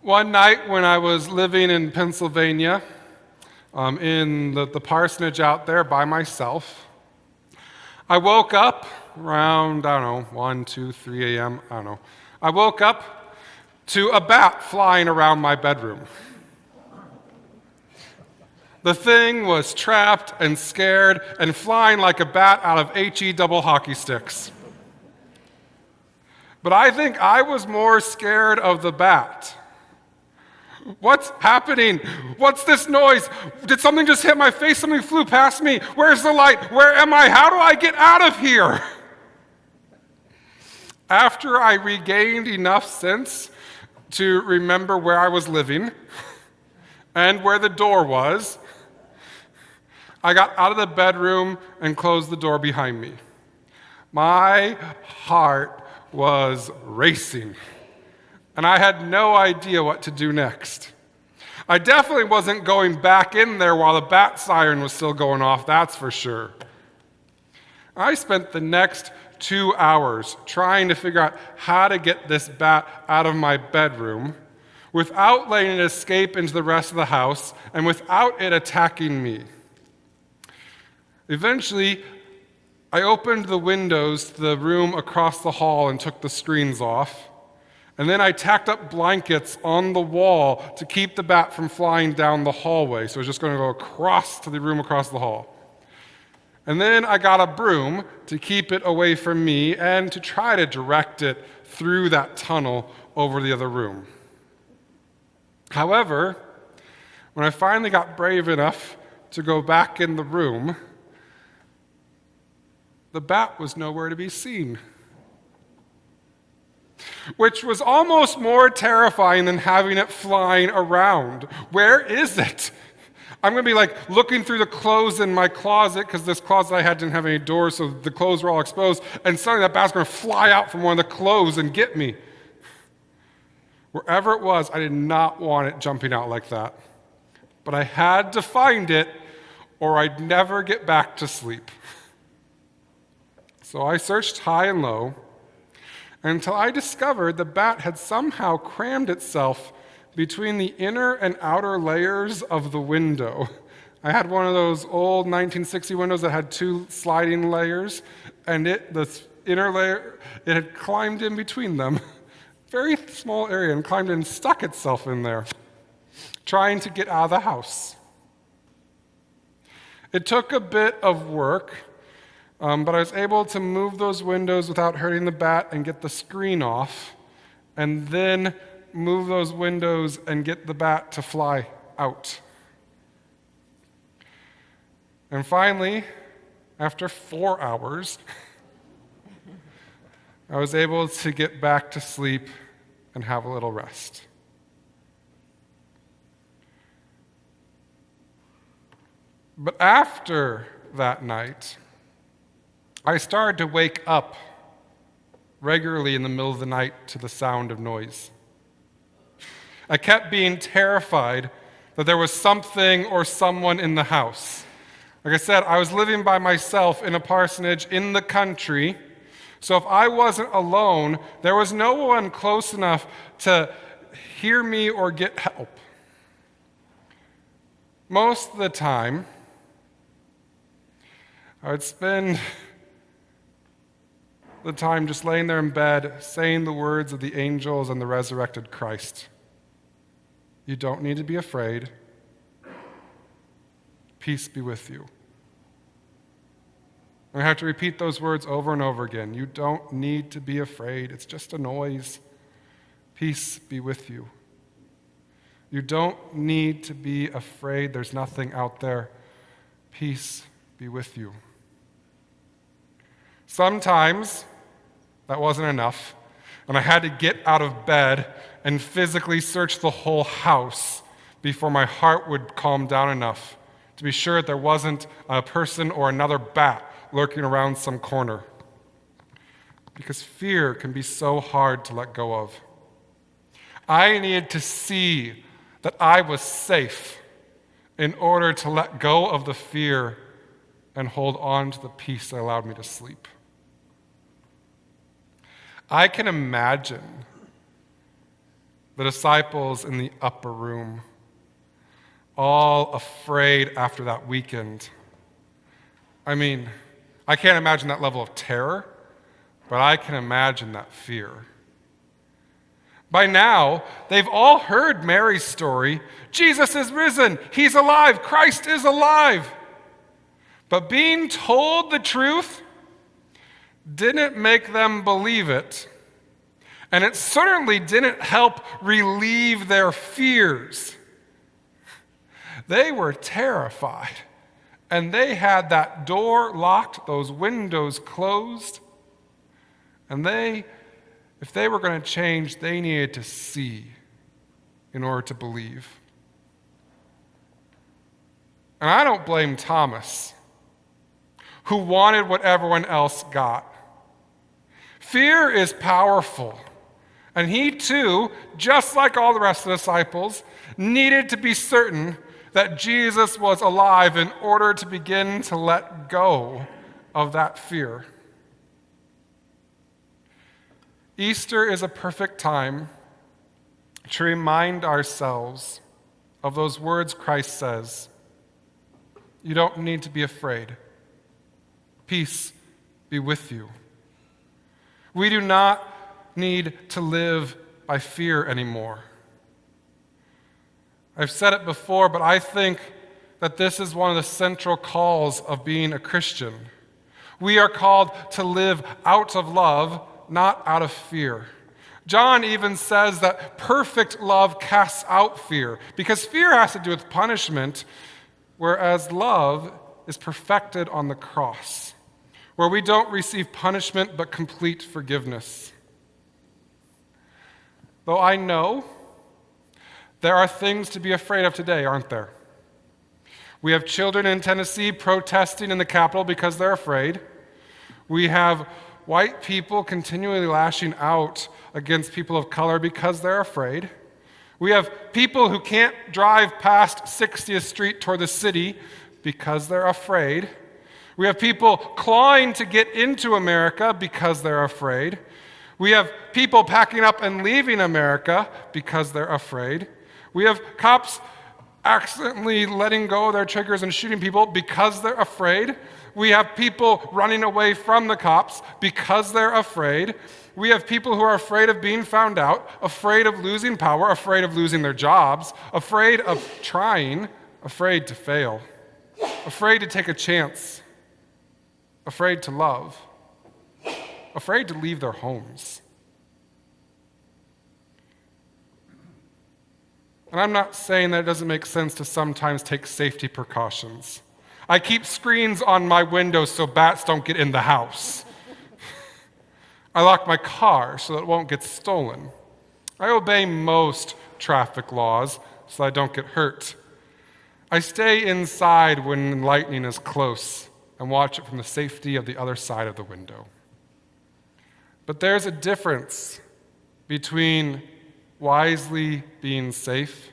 One night when I was living in Pennsylvania, in the parsonage out there by myself, I woke up around, 1, 2, 3 a.m., I don't know. I woke up to a bat flying around my bedroom. The thing was trapped and scared and flying like a bat out of HE double hockey sticks. But I think I was more scared of the bat. What's happening? What's this noise? Did something just hit my face? Something flew past me. Where's the light? Where am I? How do I get out of here? After I regained enough sense to remember where I was living and where the door was, I got out of the bedroom and closed the door behind me. My heart was racing, and I had no idea what to do next. I definitely wasn't going back in there while the bat siren was still going off, that's for sure. I spent the next 2 hours trying to figure out how to get this bat out of my bedroom without letting it escape into the rest of the house and without it attacking me. Eventually, I opened the windows to the room across the hall and took the screens off. And then I tacked up blankets on the wall to keep the bat from flying down the hallway. So it was just going to go across to the room across the hall. And then I got a broom to keep it away from me and to try to direct it through that tunnel over the other room. However, when I finally got brave enough to go back in the room, the bat was nowhere to be seen, which was almost more terrifying than having it flying around. Where is it? I'm going to be looking through the clothes in my closet, because this closet I had didn't have any doors, so the clothes were all exposed, and suddenly that bat's going to fly out from one of the clothes and get me. Wherever it was, I did not want it jumping out like that. But I had to find it, or I'd never get back to sleep. So I searched high and low until I discovered the bat had somehow crammed itself between the inner and outer layers of the window. I had one of those old 1960 windows that had 2 sliding layers, and the inner layer, it had climbed in between them. Very small area, and climbed in and stuck itself in there, trying to get out of the house. It took a bit of work, but I was able to move those windows without hurting the bat and get the screen off, and then move those windows and get the bat to fly out. And finally, after 4 hours, I was able to get back to sleep and have a little rest. But after that night, I started to wake up regularly in the middle of the night to the sound of noise. I kept being terrified that there was something or someone in the house. Like I said, I was living by myself in a parsonage in the country, so if I wasn't alone, there was no one close enough to hear me or get help. Most of the time, I would spend the time just laying there in bed, saying the words of the angels and the resurrected Christ. You don't need to be afraid. Peace be with you. I have to repeat those words over and over again. You don't need to be afraid. It's just a noise. Peace be with you. You don't need to be afraid. There's nothing out there. Peace be with you. Sometimes that wasn't enough, and I had to get out of bed and physically search the whole house before my heart would calm down enough to be sure that there wasn't a person or another bat lurking around some corner. Because fear can be so hard to let go of. I needed to see that I was safe in order to let go of the fear and hold on to the peace that allowed me to sleep. I can imagine the disciples in the upper room, all afraid after that weekend. I mean, I can't imagine that level of terror, but I can imagine that fear. By now, they've all heard Mary's story. Jesus is risen. He's alive. Christ is alive. But being told the truth didn't make them believe it. And it certainly didn't help relieve their fears. They were terrified. And they had that door locked, those windows closed. And if they were going to change, they needed to see in order to believe. And I don't blame Thomas, who wanted what everyone else got. Fear is powerful. And he too, just like all the rest of the disciples, needed to be certain that Jesus was alive in order to begin to let go of that fear. Easter is a perfect time to remind ourselves of those words Christ says. You don't need to be afraid. Peace be with you. We do not need to live by fear anymore. I've said it before, but I think that this is one of the central calls of being a Christian. We are called to live out of love, not out of fear. John even says that perfect love casts out fear, because fear has to do with punishment, whereas love is perfected on the cross, where we don't receive punishment but complete forgiveness. Though I know there are things to be afraid of today, aren't there? We have children in Tennessee protesting in the Capitol because they're afraid. We have white people continually lashing out against people of color because they're afraid. We have people who can't drive past 60th Street toward the city because they're afraid. We have people clawing to get into America because they're afraid. We have people packing up and leaving America because they're afraid. We have cops accidentally letting go of their triggers and shooting people because they're afraid. We have people running away from the cops because they're afraid. We have people who are afraid of being found out, afraid of losing power, afraid of losing their jobs, afraid of trying, afraid to fail, afraid to take a chance, afraid to love, afraid to leave their homes. And I'm not saying that it doesn't make sense to sometimes take safety precautions. I keep screens on my windows so bats don't get in the house. I lock my car so that it won't get stolen. I obey most traffic laws so I don't get hurt. I stay inside when lightning is close and watch it from the safety of the other side of the window. But there's a difference between wisely being safe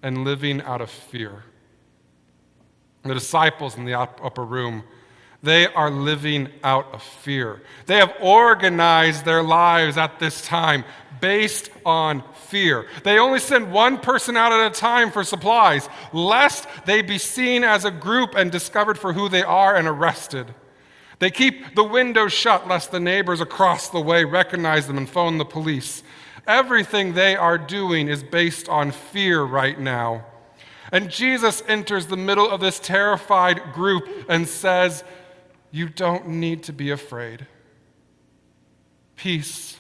and living out of fear. The disciples in the upper room, they are living out of fear. They have organized their lives at this time based on fear. They only send one person out at a time for supplies, lest they be seen as a group and discovered for who they are and arrested. They keep the windows shut lest the neighbors across the way recognize them and phone the police. Everything they are doing is based on fear right now. And Jesus enters the middle of this terrified group and says, you don't need to be afraid. Peace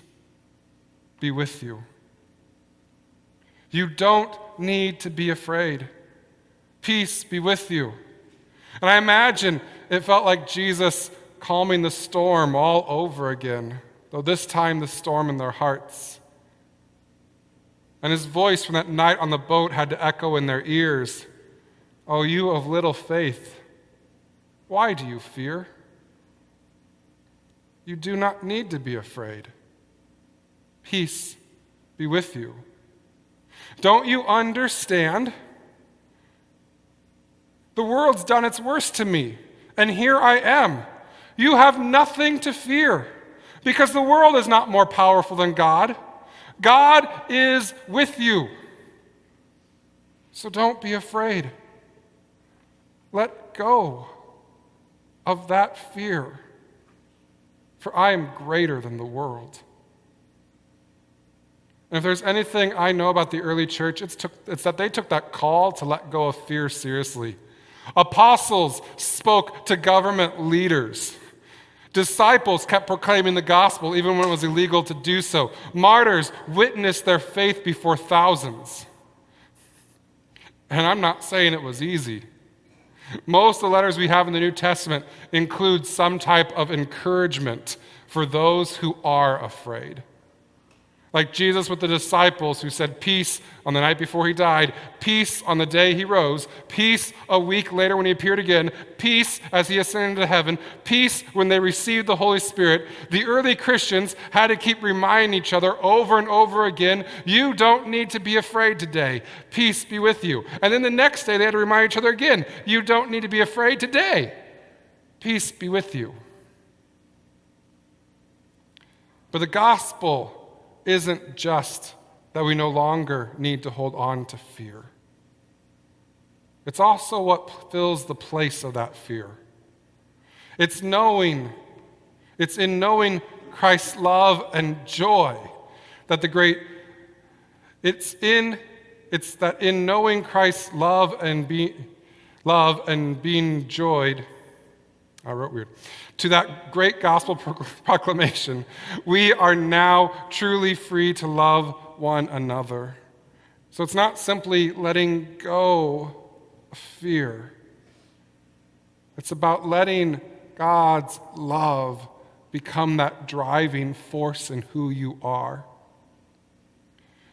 be with you. You don't need to be afraid. Peace be with you. And I imagine it felt like Jesus calming the storm all over again, though this time the storm in their hearts. And his voice from that night on the boat had to echo in their ears. Oh, you of little faith, why do you fear? You do not need to be afraid. Peace be with you. Don't you understand? The world's done its worst to me, and here I am. You have nothing to fear, because the world is not more powerful than God. God is with you. So don't be afraid. Let go of that fear, for I am greater than the world. And if there's anything I know about the early church, it's that they took that call to let go of fear seriously. Apostles spoke to government leaders. Disciples kept proclaiming the gospel even when it was illegal to do so. Martyrs witnessed their faith before thousands. And I'm not saying it was easy. Most of the letters we have in the New Testament include some type of encouragement for those who are afraid. Like Jesus with the disciples who said peace on the night before he died, peace on the day he rose, peace a week later when he appeared again, peace as he ascended to heaven, peace when they received the Holy Spirit. The early Christians had to keep reminding each other over and over again, you don't need to be afraid today. Peace be with you. And then the next day they had to remind each other again, you don't need to be afraid today. Peace be with you. But the gospel isn't just that we no longer need to hold on to fear. It's also what fills the place of that fear. It's in knowing Christ's love and joy that it's that in knowing Christ's love and being joyed, I wrote weird. To that great gospel proclamation, we are now truly free to love one another. So it's not simply letting go of fear. It's about letting God's love become that driving force in who you are.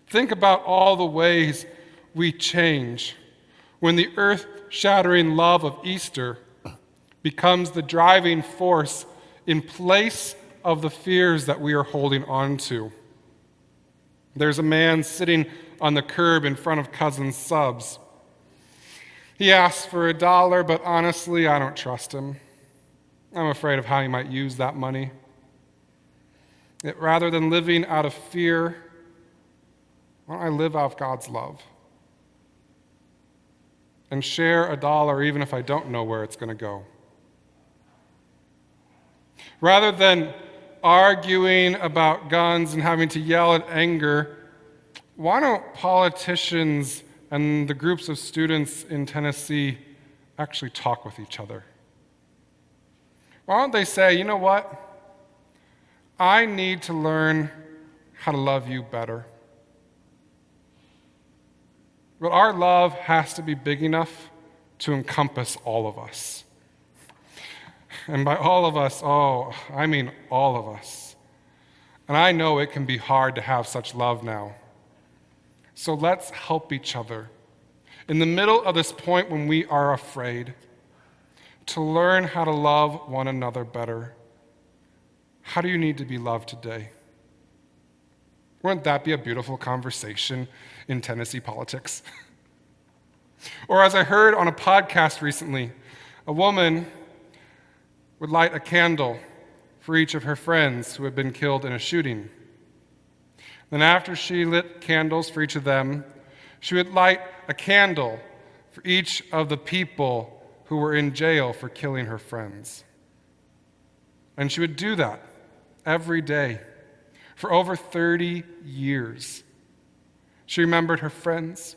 Think about all the ways we change when the earth-shattering love of Easter becomes the driving force in place of the fears that we are holding on to. There's a man sitting on the curb in front of Cousin Subs. He asks for $1, but honestly, I don't trust him. I'm afraid of how he might use that money. Rather than living out of fear, why don't I live out of God's love? And share $1 even if I don't know where it's going to go. Rather than arguing about guns and having to yell at anger, why don't politicians and the groups of students in Tennessee actually talk with each other? Why don't they say, you know what? I need to learn how to love you better. But our love has to be big enough to encompass all of us. And by all of us, I mean all of us. And I know it can be hard to have such love now. So let's help each other in the middle of this point when we are afraid to learn how to love one another better. How do you need to be loved today? Wouldn't that be a beautiful conversation in Tennessee politics? Or as I heard on a podcast recently, a woman would light a candle for each of her friends who had been killed in a shooting. Then after she lit candles for each of them, she would light a candle for each of the people who were in jail for killing her friends. And she would do that every day for over 30 years. She remembered her friends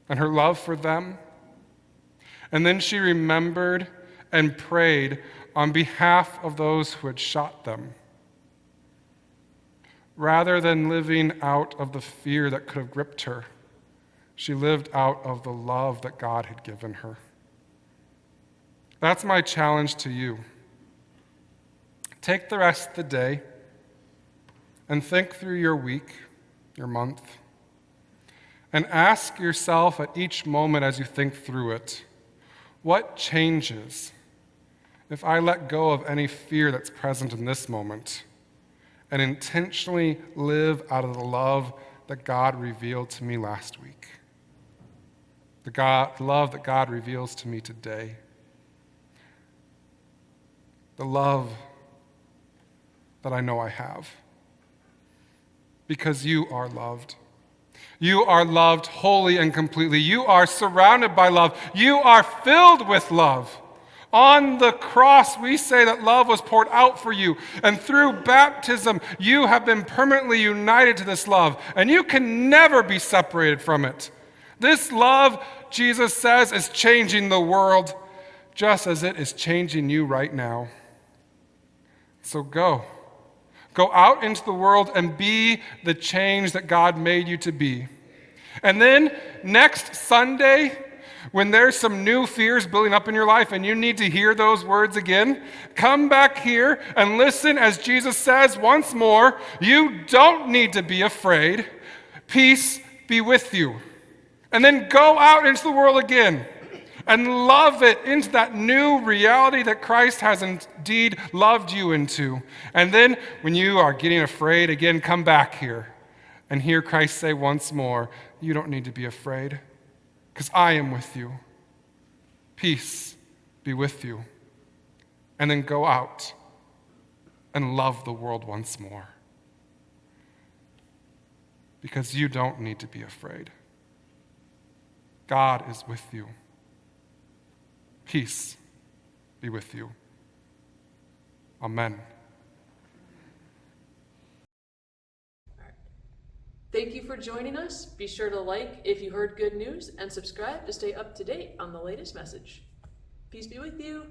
and her love for them. And then she remembered and prayed on behalf of those who had shot them. Rather than living out of the fear that could have gripped her, she lived out of the love that God had given her. That's my challenge to you. Take the rest of the day and think through your week, your month, and ask yourself at each moment as you think through it, what changes if I let go of any fear that's present in this moment and intentionally live out of the love that God revealed to me last week? The love that God reveals to me today. The love that I know I have. because you are loved. You are loved wholly and completely. You are surrounded by love. You are filled with love. On the cross, we say that love was poured out for you. And through baptism, you have been permanently united to this love. And you can never be separated from it. This love, Jesus says, is changing the world just as it is changing you right now. So go. Go out into the world and be the change that God made you to be. And then next Sunday, when there's some new fears building up in your life and you need to hear those words again, come back here and listen as Jesus says once more, you don't need to be afraid. Peace be with you. And then go out into the world again and love it into that new reality that Christ has indeed loved you into. And then when you are getting afraid again, come back here and hear Christ say once more, you don't need to be afraid because I am with you. Peace be with you. And then go out and love the world once more because you don't need to be afraid. God is with you. Peace be with you. Amen. Thank you for joining us. Be sure to like if you heard good news and subscribe to stay up to date on the latest message. Peace be with you.